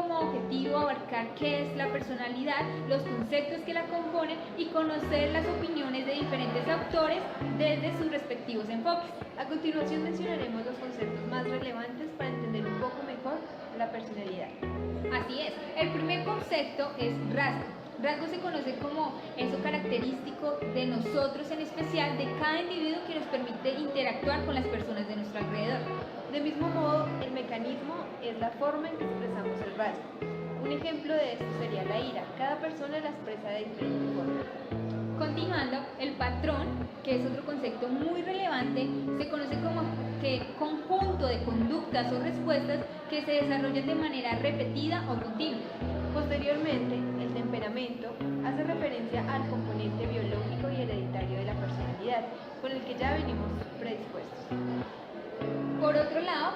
como objetivo abarcar qué es la personalidad, los conceptos que la componen y conocer las opiniones de diferentes autores desde sus respectivos enfoques. A continuación mencionaremos los conceptos más relevantes para entender un poco mejor la personalidad. Así es, el primer concepto es rasgo. Rasgo se conoce como eso característico de nosotros, en especial de cada individuo, que nos permite interactuar con las personas de nuestro alrededor. De mismo modo, el mecanismo es la forma en que expresamos el rasgo. Un ejemplo de esto sería la ira. Cada persona la expresa de diferente forma. Continuando, el patrón, que es otro concepto muy relevante, se conoce como conjunto de conductas o respuestas que se desarrollan de manera repetida o continua. Posteriormente, el temperamento hace referencia al componente biológico y hereditario de la personalidad, con el que ya venimos predispuestos. Por otro lado,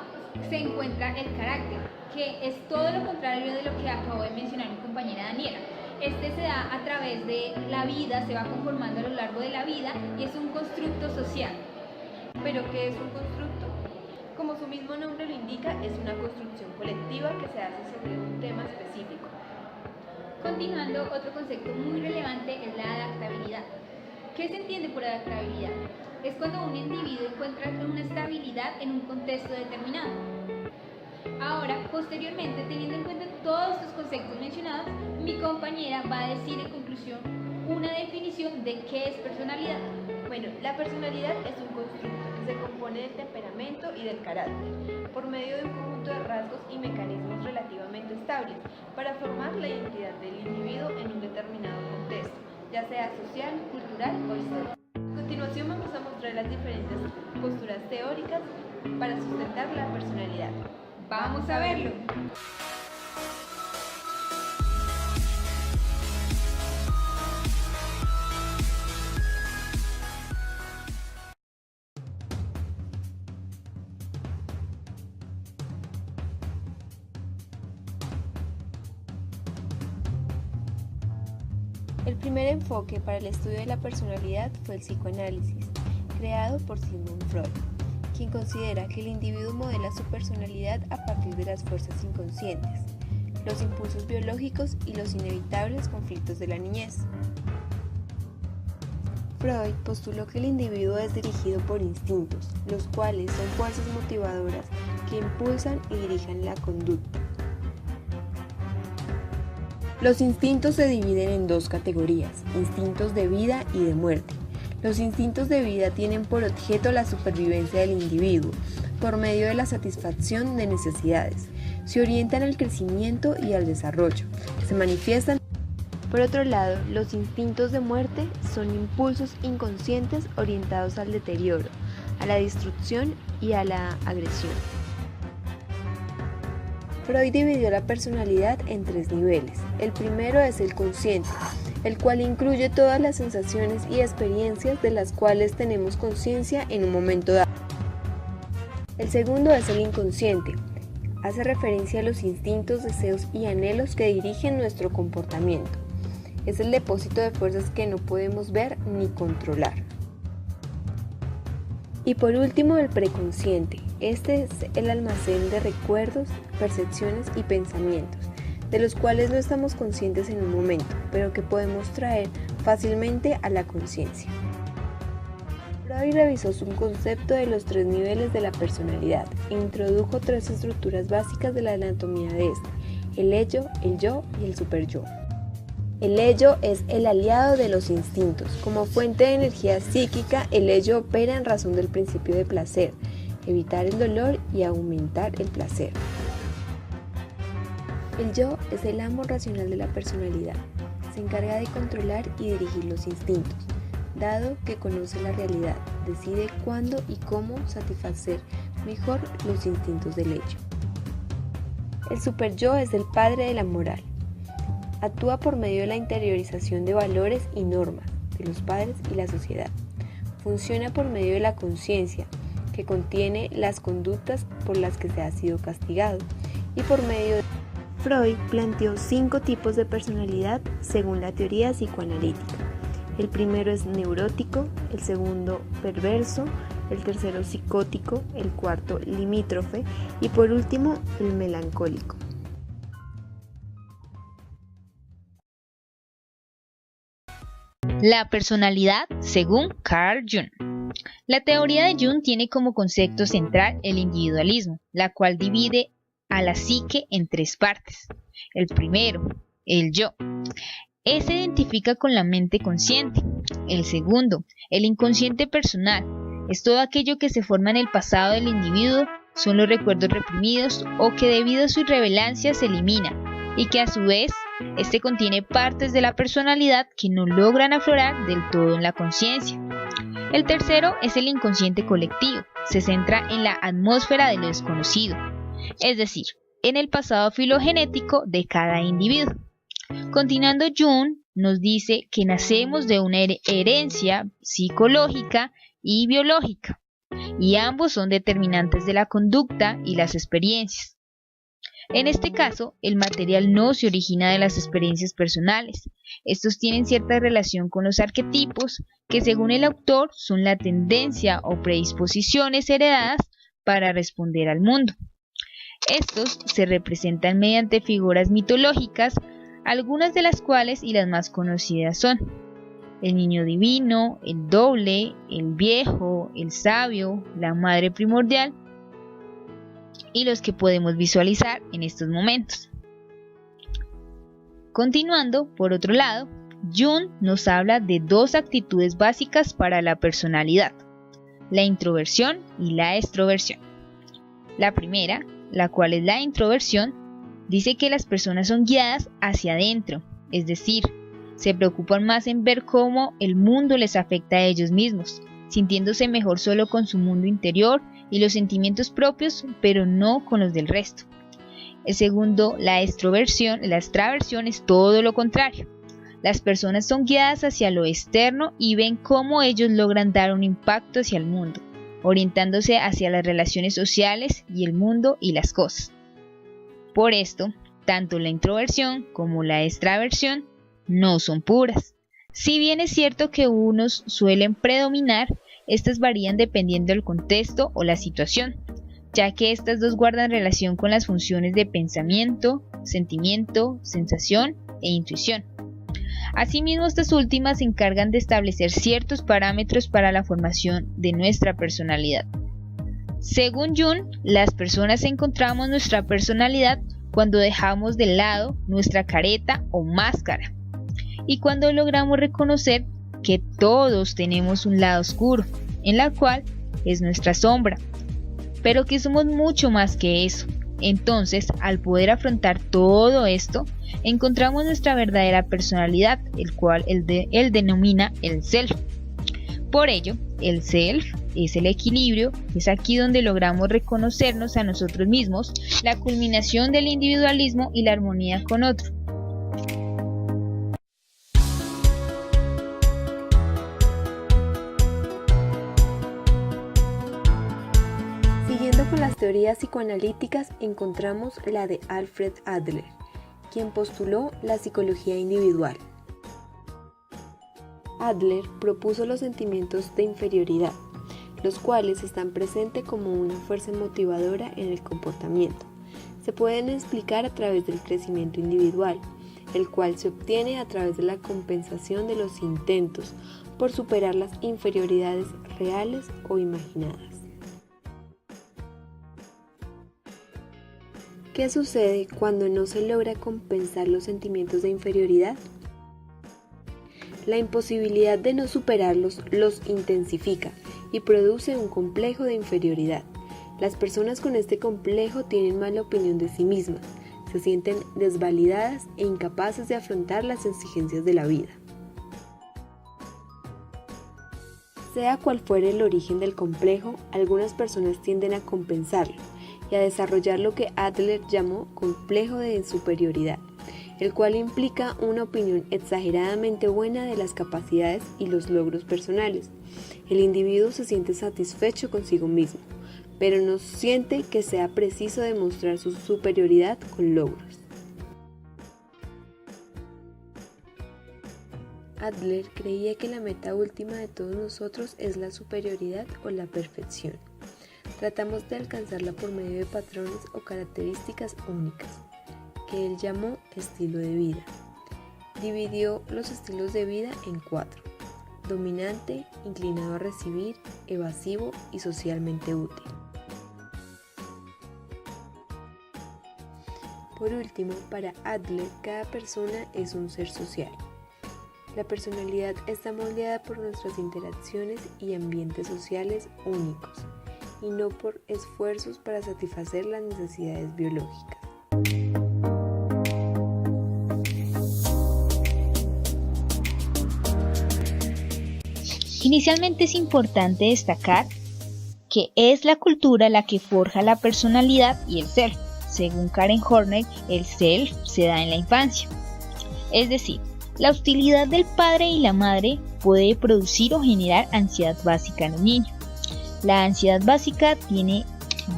se encuentra el carácter, que es todo lo contrario de lo que acabó de mencionar mi compañera Daniela. Este se da a través de la vida, se va conformando a lo largo de la vida y es un constructo social. ¿Pero qué es un constructo? Como su mismo nombre lo indica, es una construcción colectiva que se hace sobre un tema específico. Continuando, otro concepto muy relevante es la adaptabilidad. ¿Qué se entiende por adaptabilidad? Es cuando un individuo encuentra una estabilidad en un contexto determinado. Ahora, posteriormente, teniendo en cuenta todos estos conceptos mencionados, mi compañera va a decir en conclusión una definición de qué es personalidad. Bueno, la personalidad es un constructo que se compone del temperamento y del carácter, por medio de un conjunto de rasgos y mecanismos relativamente estables, para formar la identidad del individuo en un determinado contexto, ya sea social, cultural o histórico. A continuación vamos a mostrar las diferentes posturas teóricas para sustentar la personalidad. ¡Vamos a verlo! El primer enfoque para el estudio de la personalidad fue el psicoanálisis, creado por Sigmund Freud, quien considera que el individuo modela su personalidad a partir de las fuerzas inconscientes, los impulsos biológicos y los inevitables conflictos de la niñez. Freud postuló que el individuo es dirigido por instintos, los cuales son fuerzas motivadoras que impulsan y dirigen la conducta. Los instintos se dividen en dos categorías: instintos de vida y de muerte. Los instintos de vida tienen por objeto la supervivencia del individuo por medio de la satisfacción de necesidades. Se orientan al crecimiento y al desarrollo. Se manifiestan. Por otro lado, los instintos de muerte son impulsos inconscientes orientados al deterioro, a la destrucción y a la agresión. Freud dividió la personalidad en tres niveles. El primero es el consciente, el cual incluye todas las sensaciones y experiencias de las cuales tenemos conciencia en un momento dado. El segundo es el inconsciente. Hace referencia a los instintos, deseos y anhelos que dirigen nuestro comportamiento. Es el depósito de fuerzas que no podemos ver ni controlar. Y por último, el preconsciente. Este es el almacén de recuerdos, percepciones y pensamientos, de los cuales no estamos conscientes en un momento, pero que podemos traer fácilmente a la conciencia. Freud revisó su concepto de los tres niveles de la personalidad e introdujo tres estructuras básicas de la anatomía de este: el ello, el yo y el superyo. El ello es el aliado de los instintos. Como fuente de energía psíquica, el ello opera en razón del principio de placer, evitar el dolor y aumentar el placer. El yo es el amo racional de la personalidad. Se encarga de controlar y dirigir los instintos, dado que conoce la realidad, decide cuándo y cómo satisfacer mejor los instintos del ello. El superyo es el padre de la moral. Actúa por medio de la interiorización de valores y normas de los padres y la sociedad. Funciona por medio de la conciencia, que contiene las conductas por las que se ha sido castigado, y por medio de... Freud planteó 5 tipos de personalidad según la teoría psicoanalítica. El primero es neurótico, el segundo perverso, el tercero psicótico, el cuarto limítrofe y por último el melancólico. La personalidad según Carl Jung. La teoría de Jung tiene como concepto central el individualismo, la cual divide a la psique en tres partes. El primero, el yo. Se identifica con la mente consciente. El segundo, el inconsciente personal. Es todo aquello que se forma en el pasado del individuo, son los recuerdos reprimidos o que debido a su irrelevancia se elimina, y que a su vez este contiene partes de la personalidad que no logran aflorar del todo en la conciencia. El tercero es el inconsciente colectivo, se centra en la atmósfera de lo desconocido, es decir, en el pasado filogenético de cada individuo. Continuando, Jung nos dice que nacemos de una herencia psicológica y biológica, y ambos son determinantes de la conducta y las experiencias. En este caso, el material no se origina de las experiencias personales. Estos tienen cierta relación con los arquetipos, que según el autor son la tendencia o predisposiciones heredadas para responder al mundo. Estos se representan mediante figuras mitológicas, algunas de las cuales y las más conocidas son el niño divino, el doble, el viejo, el sabio, la madre primordial, y los que podemos visualizar en estos momentos. Continuando, por otro lado, Jung nos habla de dos actitudes básicas para la personalidad, la introversión y la extroversión. La primera, la cual es la introversión, dice que las personas son guiadas hacia adentro, es decir, se preocupan más en ver cómo el mundo les afecta a ellos mismos, sintiéndose mejor solo con su mundo interior y los sentimientos propios, pero no con los del resto. El segundo, la extraversión es todo lo contrario. Las personas son guiadas hacia lo externo y ven cómo ellos logran dar un impacto hacia el mundo, orientándose hacia las relaciones sociales y el mundo y las cosas. Por esto, tanto la introversión como la extraversión no son puras. Si bien es cierto que unos suelen predominar, estas varían dependiendo del contexto o la situación, ya que estas dos guardan relación con las funciones de pensamiento, sentimiento, sensación e intuición. Asimismo, estas últimas se encargan de establecer ciertos parámetros para la formación de nuestra personalidad. Según Jung, las personas encontramos nuestra personalidad cuando dejamos de lado nuestra careta o máscara, y cuando logramos reconocer que todos tenemos un lado oscuro, en la cual es nuestra sombra, pero que somos mucho más que eso. Entonces, al poder afrontar todo esto, encontramos nuestra verdadera personalidad, el cual él denomina el self. Por ello, el self es el equilibrio, es aquí donde logramos reconocernos a nosotros mismos, la culminación del individualismo y la armonía con otro. Siguiendo con las teorías psicoanalíticas, encontramos la de Alfred Adler, quien postuló la psicología individual. Adler propuso los sentimientos de inferioridad, los cuales están presentes como una fuerza motivadora en el comportamiento. Se pueden explicar a través del crecimiento individual, el cual se obtiene a través de la compensación de los intentos por superar las inferioridades reales o imaginadas. ¿Qué sucede cuando no se logra compensar los sentimientos de inferioridad? La imposibilidad de no superarlos los intensifica y produce un complejo de inferioridad. Las personas con este complejo tienen mala opinión de sí mismas, se sienten desvalidadas e incapaces de afrontar las exigencias de la vida. Sea cual fuere el origen del complejo, algunas personas tienden a compensarlo y a desarrollar lo que Adler llamó complejo de superioridad, el cual implica una opinión exageradamente buena de las capacidades y los logros personales. El individuo se siente satisfecho consigo mismo, pero no siente que sea preciso demostrar su superioridad con logros. Adler creía que la meta última de todos nosotros es la superioridad o la perfección. Tratamos de alcanzarla por medio de patrones o características únicas, que él llamó estilo de vida. Dividió los estilos de vida en 4. dominante, inclinado a recibir, evasivo y socialmente útil. Por último, para Adler, cada persona es un ser social. La personalidad está moldeada por nuestras interacciones y ambientes sociales únicos, y no por esfuerzos para satisfacer las necesidades biológicas. Inicialmente es importante destacar que es la cultura la que forja la personalidad y el self. Según Karen Horney, el self se da en la infancia. Es decir, la hostilidad del padre y la madre puede producir o generar ansiedad básica en un niño. La ansiedad básica tiene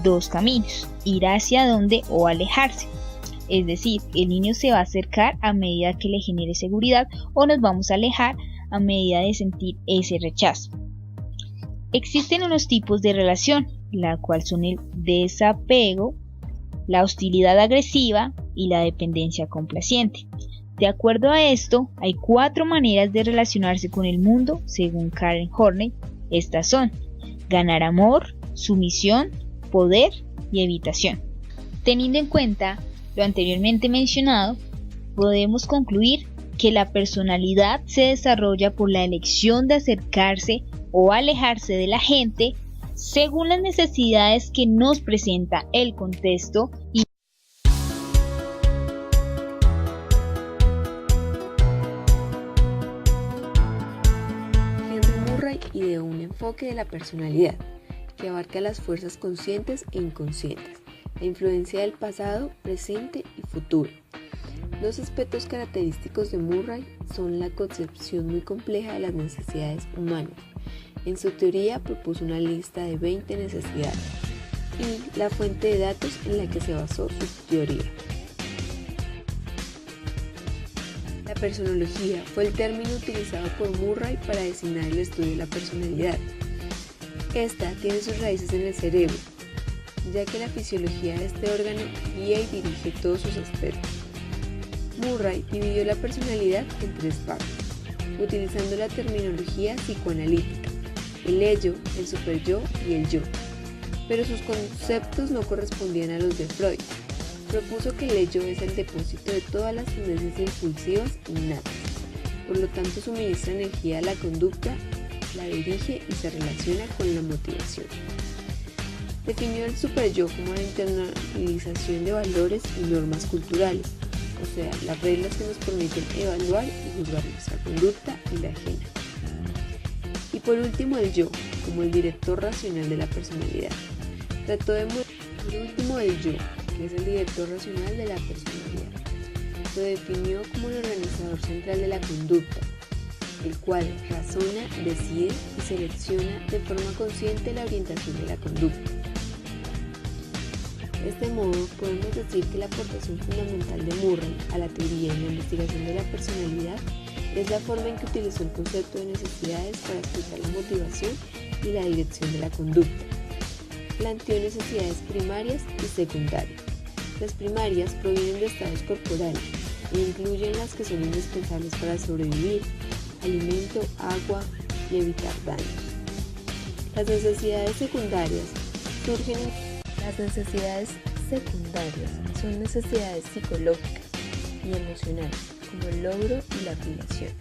dos caminos, ir hacia donde o alejarse. Es decir, el niño se va a acercar a medida que le genere seguridad o nos vamos a alejar a medida de sentir ese rechazo. Existen unos tipos de relación, la cual son el desapego, la hostilidad agresiva y la dependencia complaciente. De acuerdo a esto, hay 4 maneras de relacionarse con el mundo según Karen Horney. Estas son: ganar amor, sumisión, poder y evitación. Teniendo en cuenta lo anteriormente mencionado, podemos concluir que la personalidad se desarrolla por la elección de acercarse o alejarse de la gente según las necesidades que nos presenta el contexto y Henry Murray ideó un enfoque de la personalidad que abarca las fuerzas conscientes e inconscientes, la influencia del pasado, presente y futuro. 2 aspectos característicos de Murray son la concepción muy compleja de las necesidades humanas. En su teoría propuso una lista de 20 necesidades y la fuente de datos en la que se basó su teoría. La personología fue el término utilizado por Murray para designar el estudio de la personalidad. Esta tiene sus raíces en el cerebro, ya que la fisiología de este órgano guía y dirige todos sus aspectos. Murray dividió la personalidad en 3 partes, utilizando la terminología psicoanalítica: el ello, el superyo y el yo. Pero sus conceptos no correspondían a los de Freud. Propuso que el ello es el depósito de todas las tendencias impulsivas innatas, por lo tanto suministra energía a la conducta, la dirige y se relaciona con la motivación. Definió el superyo como la internalización de valores y normas culturales, o sea, las reglas que nos permiten evaluar y juzgar nuestra conducta y la ajena. Y por último, el yo, como el director racional de la personalidad. Por último, el yo, que es el director racional de la personalidad. Lo definió como el organizador central de la conducta, el cual razona, decide y selecciona de forma consciente la orientación de la conducta. De este modo, podemos decir que la aportación fundamental de Murray a la teoría y la investigación de la personalidad es la forma en que utilizó el concepto de necesidades para explicar la motivación y la dirección de la conducta. Planteó necesidades primarias y secundarias. Las primarias provienen de estados corporales e incluyen las que son indispensables para sobrevivir: alimento, agua y evitar daños. Las necesidades secundarias son necesidades psicológicas y emocionales, como el logro y la afiliación.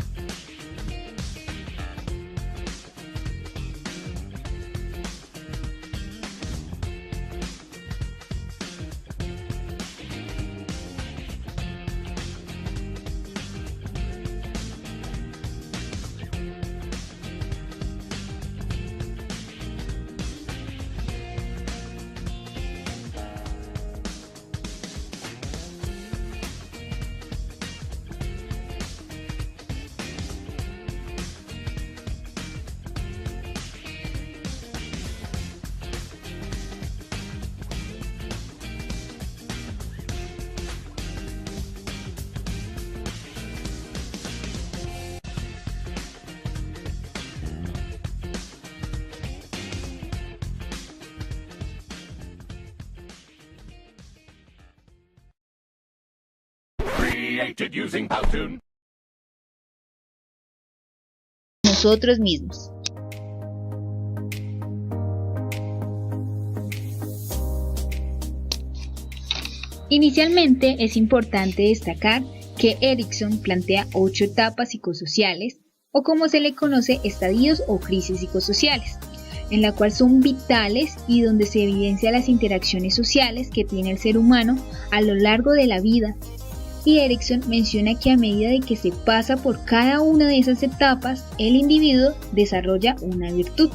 Nos nosotros mismos. Inicialmente es importante destacar que Erikson plantea 8 etapas psicosociales, o como se le conoce, estadios o crisis psicosociales, en la cual son vitales y donde se evidencian las interacciones sociales que tiene el ser humano a lo largo de la vida. Y Erikson menciona que a medida de que se pasa por cada una de esas etapas, el individuo desarrolla una virtud.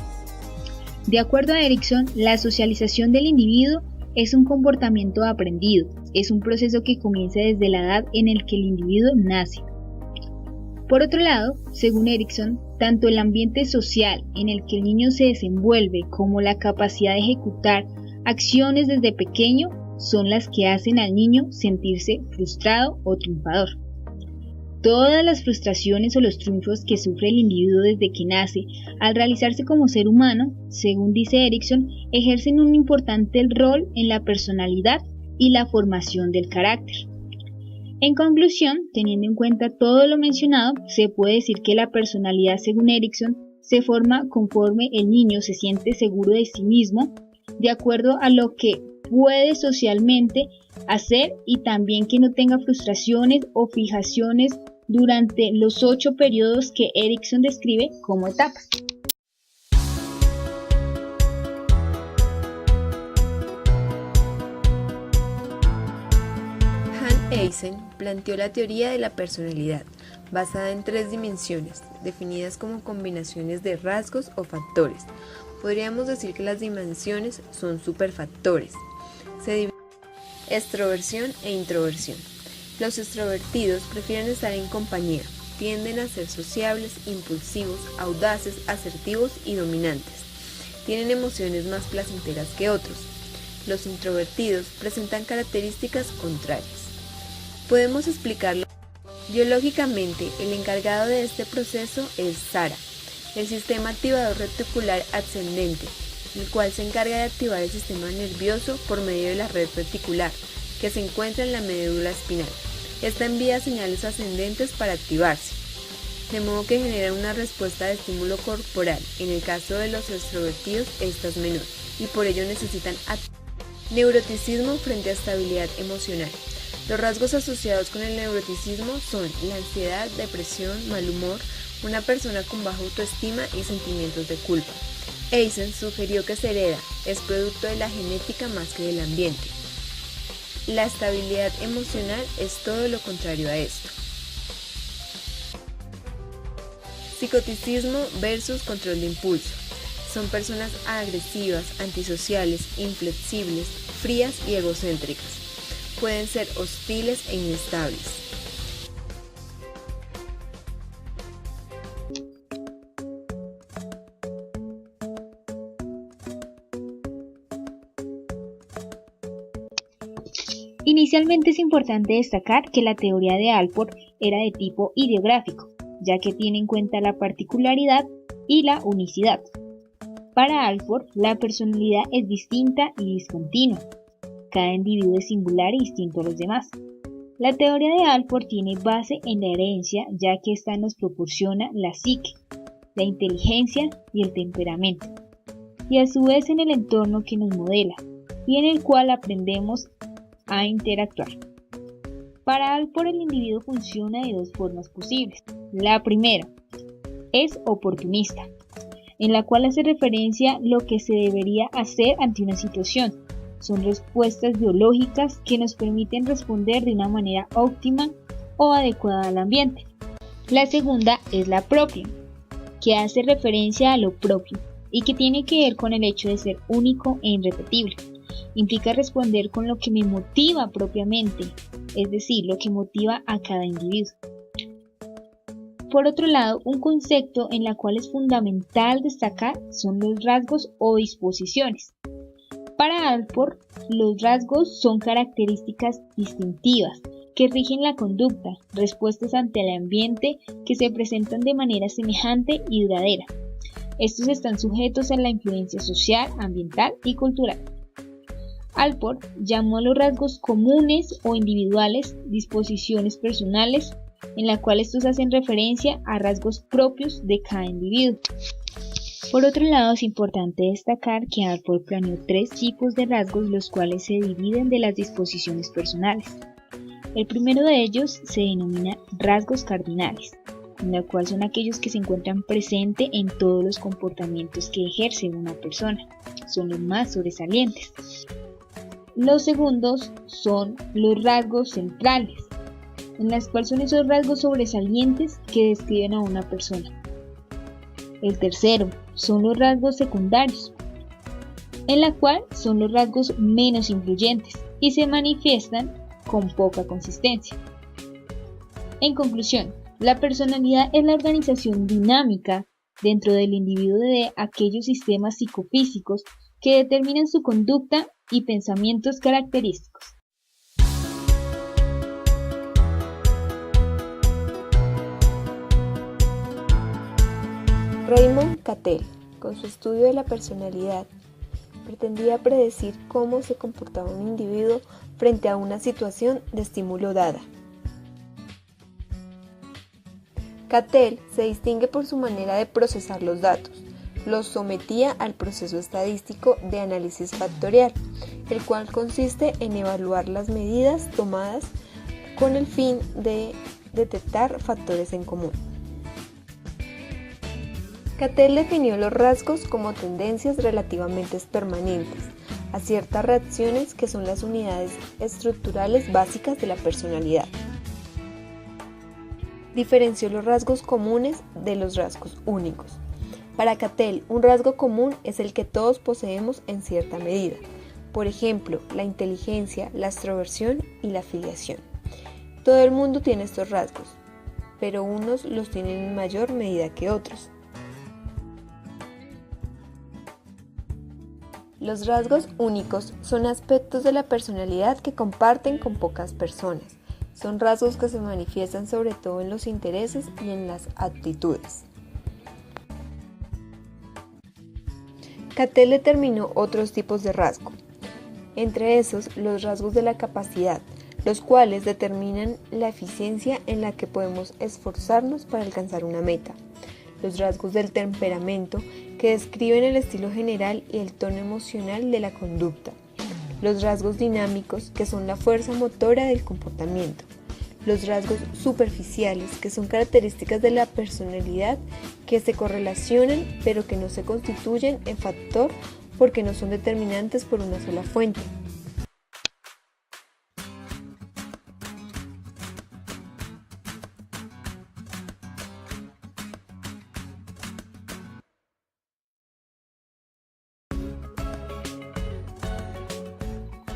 De acuerdo a Erikson, la socialización del individuo es un comportamiento aprendido, es un proceso que comienza desde la edad en el que el individuo nace. Por otro lado, según Erikson, tanto el ambiente social en el que el niño se desenvuelve como la capacidad de ejecutar acciones desde pequeño son las que hacen al niño sentirse frustrado o triunfador. Todas las frustraciones o los triunfos que sufre el individuo desde que nace al realizarse como ser humano, según dice Erikson, ejercen un importante rol en la personalidad y la formación del carácter. En conclusión, teniendo en cuenta todo lo mencionado, se puede decir que la personalidad, según Erikson, se forma conforme el niño se siente seguro de sí mismo, de acuerdo a lo que puede socialmente hacer y también que no tenga frustraciones o fijaciones durante los 8 periodos que Erikson describe como etapas. Hans Eysen planteó la teoría de la personalidad, basada en 3 dimensiones, definidas como combinaciones de rasgos o factores. Podríamos decir que las dimensiones son superfactores. Se dividen en extroversión e introversión. Los extrovertidos prefieren estar en compañía, tienden a ser sociables, impulsivos, audaces, asertivos y dominantes. Tienen emociones más placenteras que otros. Los introvertidos presentan características contrarias. Podemos explicarlo. Biológicamente, el encargado de este proceso es SARA, el sistema activador reticular ascendente, el cual se encarga de activar el sistema nervioso por medio de la red reticular, que se encuentra en la médula espinal. Esta envía señales ascendentes para activarse, de modo que genera una respuesta de estímulo corporal. En el caso de los extrovertidos, esta es menor, y por ello necesitan neuroticismo frente a estabilidad emocional. Los rasgos asociados con el neuroticismo son la ansiedad, depresión, mal humor, una persona con baja autoestima y sentimientos de culpa. Eysen sugirió que se hereda, es producto de la genética más que del ambiente. La estabilidad emocional es todo lo contrario a esto. Psicoticismo versus control de impulso. Son personas agresivas, antisociales, inflexibles, frías y egocéntricas. Pueden ser hostiles e inestables. Inicialmente es importante destacar que la teoría de Allport era de tipo ideográfico, ya que tiene en cuenta la particularidad y la unicidad. Para Allport, la personalidad es distinta y discontinua. Cada individuo es singular y distinto a los demás. La teoría de Allport tiene base en la herencia, ya que ésta nos proporciona la psique, la inteligencia y el temperamento, y a su vez en el entorno que nos modela y en el cual aprendemos a interactuar. Para Allport, el individuo funciona de 2 formas posibles. La primera es oportunista, en la cual hace referencia a lo que se debería hacer ante una situación. Son respuestas biológicas que nos permiten responder de una manera óptima o adecuada al ambiente. La segunda es la propia, que hace referencia a lo propio y que tiene que ver con el hecho de ser único e irrepetible. Implica responder con lo que me motiva propiamente, es decir, lo que motiva a cada individuo. Por otro lado, un concepto en el cual es fundamental destacar son los rasgos o disposiciones. Para Allport, los rasgos son características distintivas que rigen la conducta, respuestas ante el ambiente que se presentan de manera semejante y duradera. Estos están sujetos a la influencia social, ambiental y cultural. Allport llamó a los rasgos comunes o individuales disposiciones personales en la cual estos hacen referencia a rasgos propios de cada individuo. Por otro lado, es importante destacar que Alford planeó 3 tipos de rasgos, los cuales se dividen de las disposiciones personales. El primero de ellos se denomina rasgos cardinales, en la cual son aquellos que se encuentran presentes en todos los comportamientos que ejerce una persona, son los más sobresalientes. Los segundos son los rasgos centrales, en las cuales son esos rasgos sobresalientes que describen a una persona. El tercero son los rasgos secundarios, en la cual son los rasgos menos influyentes y se manifiestan con poca consistencia. En conclusión, la personalidad es la organización dinámica dentro del individuo de aquellos sistemas psicofísicos que determinan su conducta y pensamientos característicos. Raymond Cattell, con su estudio de la personalidad, pretendía predecir cómo se comportaba un individuo frente a una situación de estímulo dada. Cattell se distingue por su manera de procesar los datos. Los sometía al proceso estadístico de análisis factorial, el cual consiste en evaluar las medidas tomadas con el fin de detectar factores en común. Cattell definió los rasgos como tendencias relativamente permanentes a ciertas reacciones que son las unidades estructurales básicas de la personalidad. Diferenció los rasgos comunes de los rasgos únicos. Para Cattell, un rasgo común es el que todos poseemos en cierta medida. Por ejemplo, la inteligencia, la extroversión y la filiación. Todo el mundo tiene estos rasgos, pero unos los tienen en mayor medida que otros. Los rasgos únicos son aspectos de la personalidad que comparten con pocas personas. Son rasgos que se manifiestan sobre todo en los intereses y en las actitudes. Cattell determinó otros tipos de rasgo, entre esos los rasgos de la capacidad, los cuales determinan la eficiencia en la que podemos esforzarnos para alcanzar una meta. Los rasgos del temperamento, que describen el estilo general y el tono emocional de la conducta. Los rasgos dinámicos, que son la fuerza motora del comportamiento. Los rasgos superficiales, que son características de la personalidad que se correlacionan pero que no se constituyen en factor porque no son determinantes por una sola fuente.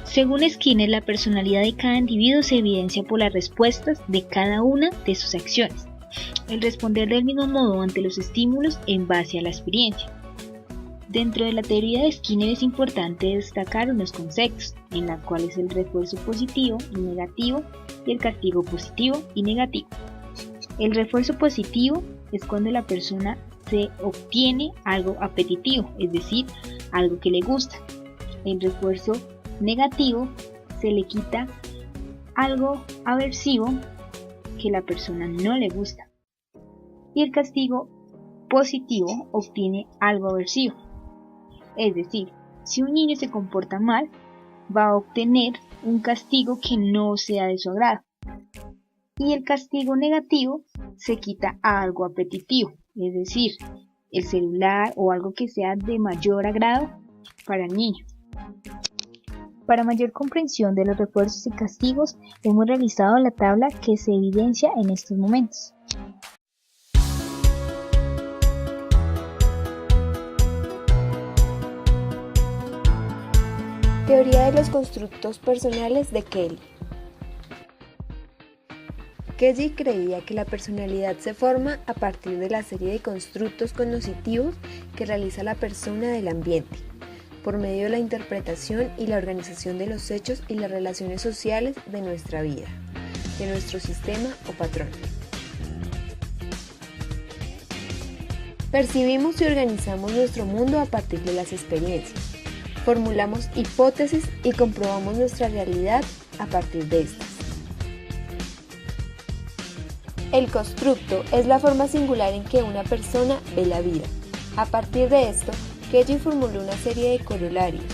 Según Skinner, la personalidad de cada individuo se evidencia por las respuestas de cada una de sus acciones, el responder del mismo modo ante los estímulos en base a la experiencia. Dentro de la teoría de Skinner es importante destacar unos conceptos, en los cuales el refuerzo positivo y negativo y el castigo positivo y negativo. El refuerzo positivo es cuando la persona se obtiene algo apetitivo, es decir, algo que le gusta. El refuerzo negativo se le quita algo aversivo que la persona no le gusta. Y el castigo positivo obtiene algo aversivo. Es decir, si un niño se comporta mal, va a obtener un castigo que no sea de su agrado. Y el castigo negativo se quita a algo apetitivo, es decir, el celular o algo que sea de mayor agrado para el niño. Para mayor comprensión de los refuerzos y castigos, hemos realizado la tabla que se evidencia en estos momentos. Teoría de los constructos personales de Kelly. Kelly creía que la personalidad se forma a partir de la serie de constructos cognitivos que realiza la persona del ambiente, por medio de la interpretación y la organización de los hechos y las relaciones sociales de nuestra vida, de nuestro sistema o patrón. Percibimos y organizamos nuestro mundo a partir de las experiencias. Formulamos hipótesis y comprobamos nuestra realidad a partir de estas. El constructo es la forma singular en que una persona ve la vida. A partir de esto, Kelly formuló una serie de corolarios,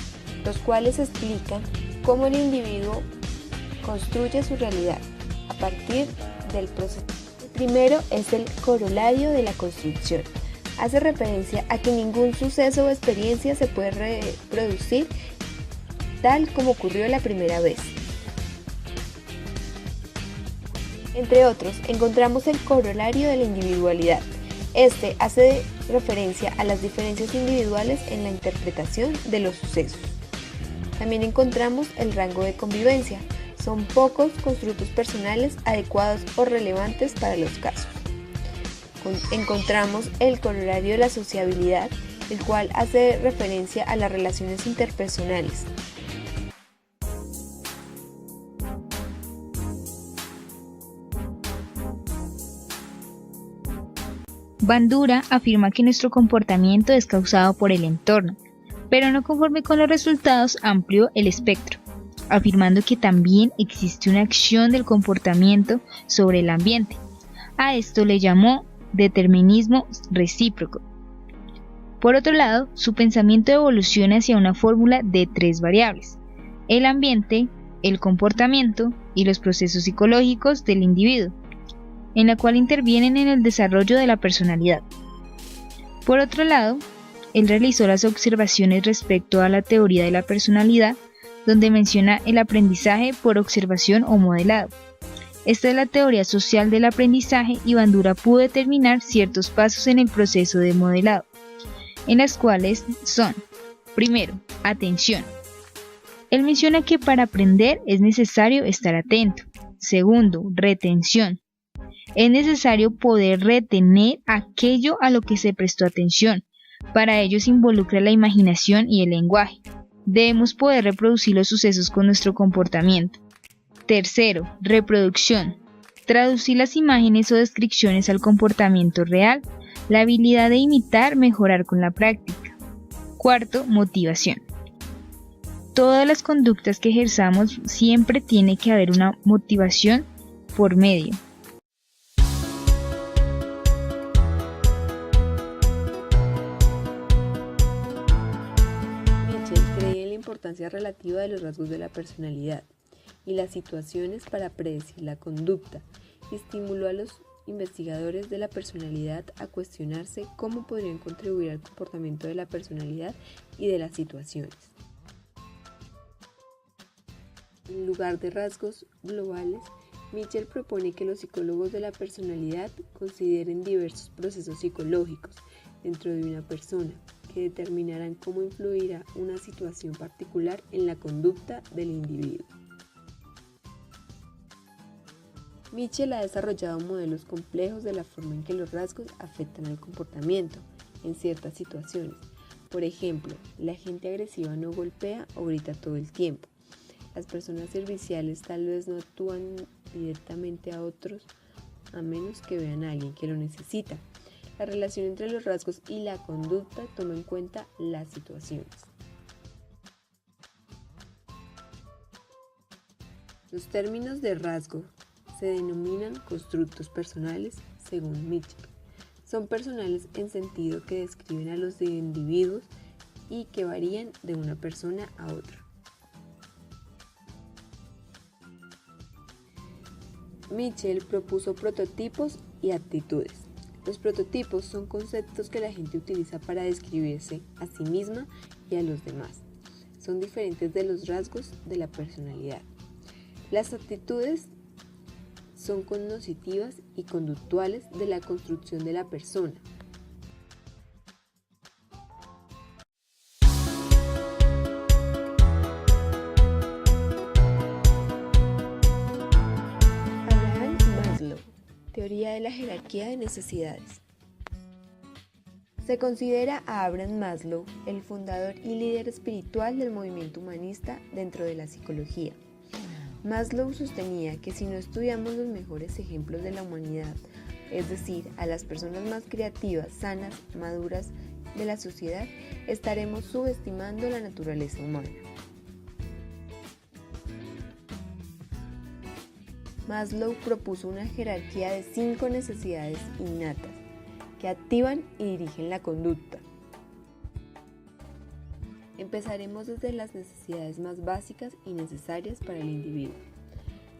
los cuales explican cómo el individuo construye su realidad a partir del proceso. El primero es el corolario de la construcción. Hace referencia a que ningún suceso o experiencia se puede reproducir tal como ocurrió la primera vez. Entre otros, encontramos el corolario de la individualidad. Este hace referencia a las diferencias individuales en la interpretación de los sucesos. También encontramos el rango de convivencia. Son pocos constructos personales adecuados o relevantes para los casos. Encontramos el corolario de la sociabilidad, el cual hace referencia a las relaciones interpersonales. Bandura afirma que nuestro comportamiento es causado por el entorno, pero no conforme con los resultados amplió el espectro, afirmando que también existe una acción del comportamiento sobre el ambiente. A esto le llamó determinismo recíproco. Por otro lado, su pensamiento evoluciona hacia una fórmula de 3 variables: el ambiente, el comportamiento y los procesos psicológicos del individuo, en la cual intervienen en el desarrollo de la personalidad. Por otro lado, él realizó las observaciones respecto a la teoría de la personalidad, donde menciona el aprendizaje por observación o modelado. Esta es la teoría social del aprendizaje y Bandura pudo determinar ciertos pasos en el proceso de modelado, en las cuales son: primero, atención. Él menciona que para aprender es necesario estar atento. Segundo, retención. Es necesario poder retener aquello a lo que se prestó atención. Para ello se involucra la imaginación y el lenguaje. Debemos poder reproducir los sucesos con nuestro comportamiento. Tercero, reproducción. Traducir las imágenes o descripciones al comportamiento real. La habilidad de imitar, mejorar con la práctica. Cuarto, motivación. Todas las conductas que ejerzamos siempre tiene que haber una motivación por medio. Cree en la importancia relativa de los rasgos de la personalidad y las situaciones para predecir la conducta, y estimuló a los investigadores de la personalidad a cuestionarse cómo podrían contribuir al comportamiento de la personalidad y de las situaciones. En lugar de rasgos globales, Mitchell propone que los psicólogos de la personalidad consideren diversos procesos psicológicos dentro de una persona que determinarán cómo influirá una situación particular en la conducta del individuo. Mitchell ha desarrollado modelos complejos de la forma en que los rasgos afectan al comportamiento en ciertas situaciones. Por ejemplo, la gente agresiva no golpea o grita todo el tiempo. Las personas serviciales tal vez no actúan directamente a otros a menos que vean a alguien que lo necesita. La relación entre los rasgos y la conducta toma en cuenta las situaciones. Los términos de rasgo se denominan constructos personales según Mitchell. Son personales en sentido que describen a los individuos y que varían de una persona a otra. Mitchell propuso prototipos y actitudes. Los prototipos son conceptos que la gente utiliza para describirse a sí misma y a los demás. Son diferentes de los rasgos de la personalidad. Las actitudes son cognitivas y conductuales de la construcción de la persona. Abraham Maslow, teoría de la jerarquía de necesidades. Se considera a Abraham Maslow el fundador y líder espiritual del movimiento humanista dentro de la psicología. Maslow sostenía que si no estudiamos los mejores ejemplos de la humanidad, es decir, a las personas más creativas, sanas, maduras de la sociedad, estaremos subestimando la naturaleza humana. Maslow propuso una jerarquía de 5 necesidades innatas que activan y dirigen la conducta. Empezaremos desde las necesidades más básicas y necesarias para el individuo.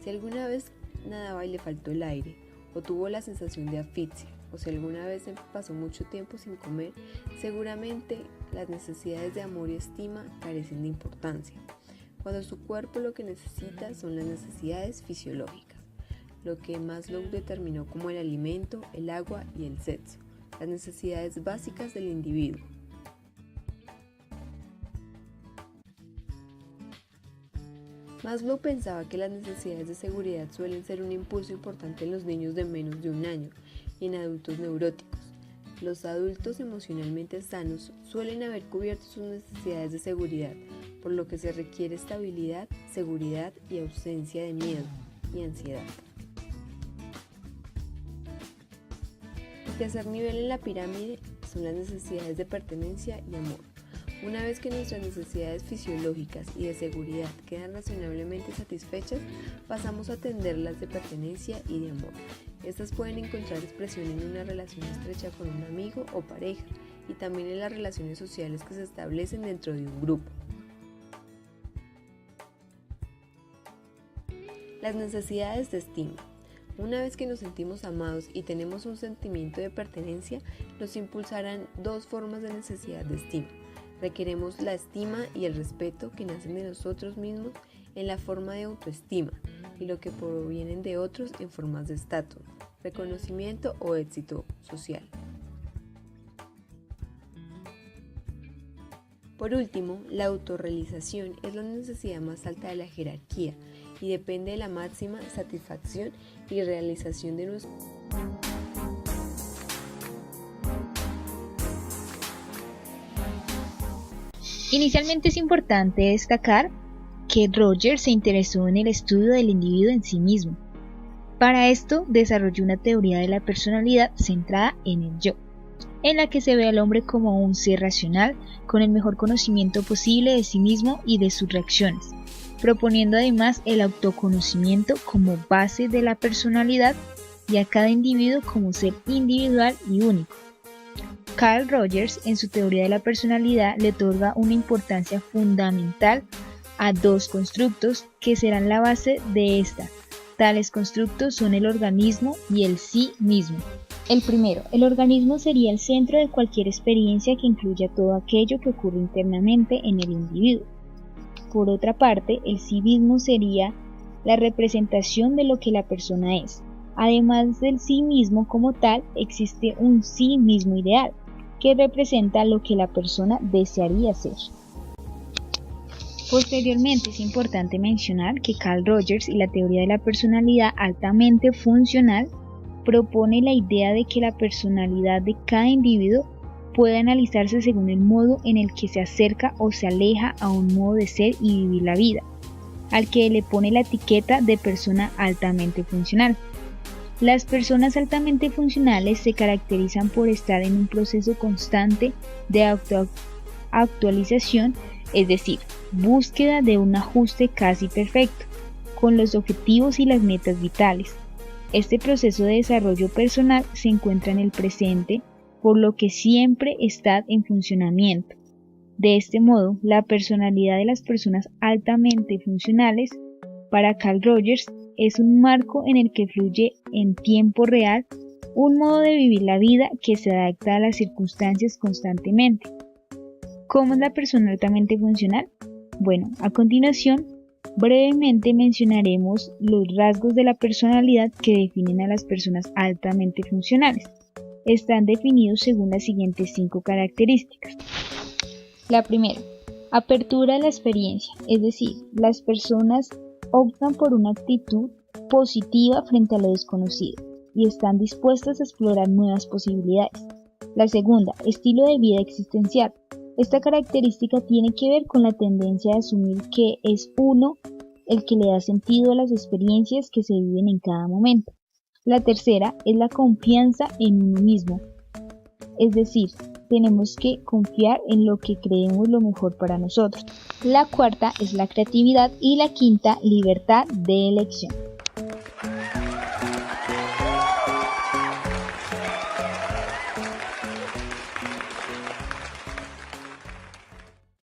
Si alguna vez nadaba y le faltó el aire, o tuvo la sensación de asfixia, o si alguna vez pasó mucho tiempo sin comer, seguramente las necesidades de amor y estima carecen de importancia, cuando su cuerpo lo que necesita son las necesidades fisiológicas, lo que Maslow determinó como el alimento, el agua y el sexo, las necesidades básicas del individuo. Maslow pensaba que las necesidades de seguridad suelen ser un impulso importante en los niños de menos de un año y en adultos neuróticos. Los adultos emocionalmente sanos suelen haber cubierto sus necesidades de seguridad, por lo que se requiere estabilidad, seguridad y ausencia de miedo y ansiedad. El tercer nivel en la pirámide son las necesidades de pertenencia y amor. Una vez que nuestras necesidades fisiológicas y de seguridad quedan razonablemente satisfechas, pasamos a atender las de pertenencia y de amor. Estas pueden encontrar expresión en una relación estrecha con un amigo o pareja y también en las relaciones sociales que se establecen dentro de un grupo. Las necesidades de estima. Una vez que nos sentimos amados y tenemos un sentimiento de pertenencia, nos impulsarán 2 formas de necesidad de estima. Requeremos la estima y el respeto que nacen de nosotros mismos en la forma de autoestima y lo que provienen de otros en formas de estatus, reconocimiento o éxito social. Por último, la autorrealización es la necesidad más alta de la jerarquía y depende de la máxima satisfacción y realización de nuestro. Inicialmente es importante destacar que Rogers se interesó en el estudio del individuo en sí mismo. Para esto desarrolló una teoría de la personalidad centrada en el yo, en la que se ve al hombre como un ser racional con el mejor conocimiento posible de sí mismo y de sus reacciones, proponiendo además el autoconocimiento como base de la personalidad y a cada individuo como ser individual y único. Carl Rogers, en su teoría de la personalidad, le otorga una importancia fundamental a 2 constructos que serán la base de esta. Tales constructos son el organismo y el sí mismo. El primero, el organismo sería el centro de cualquier experiencia que incluya todo aquello que ocurre internamente en el individuo. Por otra parte, el sí mismo sería la representación de lo que la persona es. Además del sí mismo como tal, existe un sí mismo ideal, que representa lo que la persona desearía ser. Posteriormente es importante mencionar que Carl Rogers y la teoría de la personalidad altamente funcional propone la idea de que la personalidad de cada individuo puede analizarse según el modo en el que se acerca o se aleja a un modo de ser y vivir la vida, al que le pone la etiqueta de persona altamente funcional. Las personas altamente funcionales se caracterizan por estar en un proceso constante de actualización, es decir, búsqueda de un ajuste casi perfecto, con los objetivos y las metas vitales. Este proceso de desarrollo personal se encuentra en el presente, por lo que siempre está en funcionamiento. De este modo, la personalidad de las personas altamente funcionales, para Carl Rogers, es un marco en el que fluye en tiempo real un modo de vivir la vida que se adapta a las circunstancias constantemente. ¿Cómo es la persona altamente funcional? Bueno, a continuación, brevemente mencionaremos los rasgos de la personalidad que definen a las personas altamente funcionales. Están definidos según las siguientes 5 características. La primera, apertura a la experiencia, es decir, las personas optan por una actitud positiva frente a lo desconocido y están dispuestas a explorar nuevas posibilidades. La segunda, estilo de vida existencial. Esta característica tiene que ver con la tendencia a asumir que es uno el que le da sentido a las experiencias que se viven en cada momento. La tercera es la confianza en uno mismo, es decir, tenemos que confiar en lo que creemos lo mejor para nosotros. La cuarta es la creatividad y la quinta, libertad de elección.